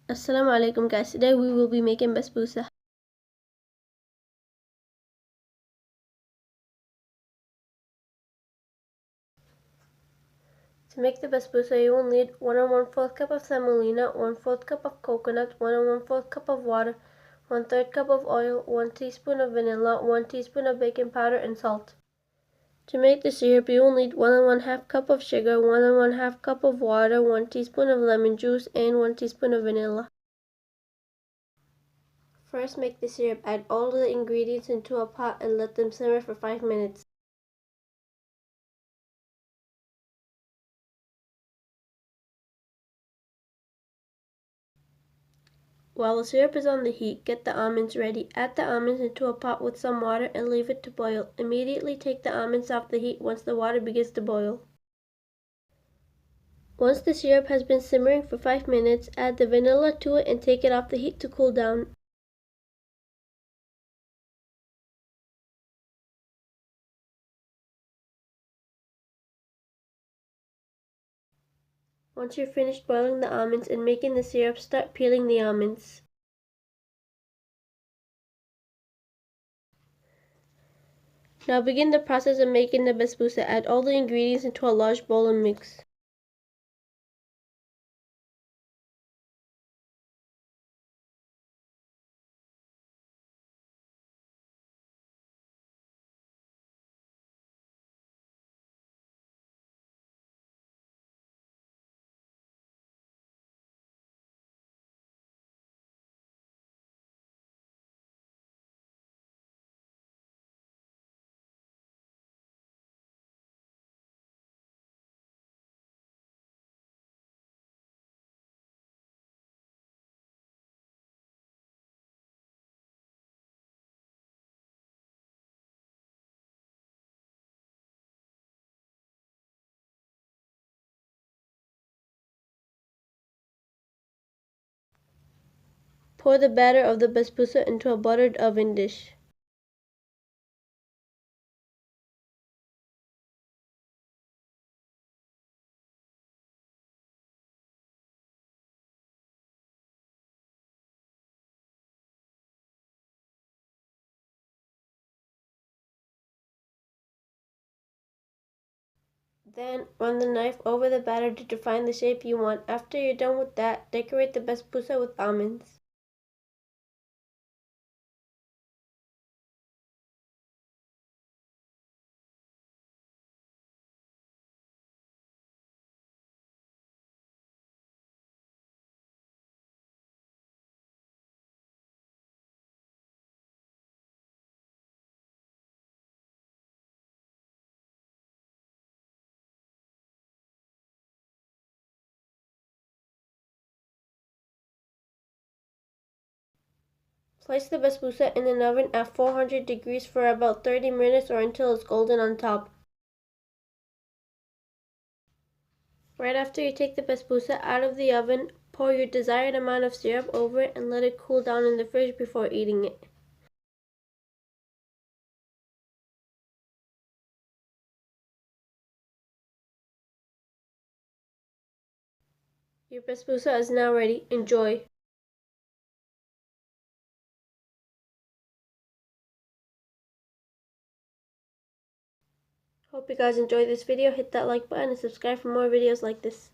Assalamu alaikum guys, today we will be making basbousa. To make the basbousa you will need 1 1/4 cup of semolina, 1/4 cup of coconut, 1 1/4 cup of water, 1/3 cup of oil, 1 teaspoon of vanilla, 1 teaspoon of baking powder and salt. To make the syrup you will need 1 1/2 cup of sugar, 1 1/2 cup of water, 1 teaspoon of lemon juice and 1 teaspoon of vanilla. First make the syrup. Add all the ingredients into a pot and let them simmer for 5 minutes. While the syrup is on the heat, get the almonds ready. Add the almonds into a pot with some water and leave it to boil. Immediately take the almonds off the heat once the water begins to boil. Once the syrup has been simmering for 5 minutes, add the vanilla to it and take it off the heat to cool down. Once you're finished boiling the almonds and making the syrup, start peeling the almonds. Now begin the process of making the basbousa. Add all the ingredients into a large bowl and mix. Pour the batter of the basbousa into a buttered oven dish. Then run the knife over the batter to define the shape you want. After you're done with that, decorate the basbousa with almonds. Place the basbousa in an oven at 400 degrees for about 30 minutes or until it's golden on top. Right after you take the basbousa out of the oven, pour your desired amount of syrup over it and let it cool down in the fridge before eating it. Your basbousa is now ready. Enjoy! Hope you guys enjoyed this video. Hit that like button and subscribe for more videos like this.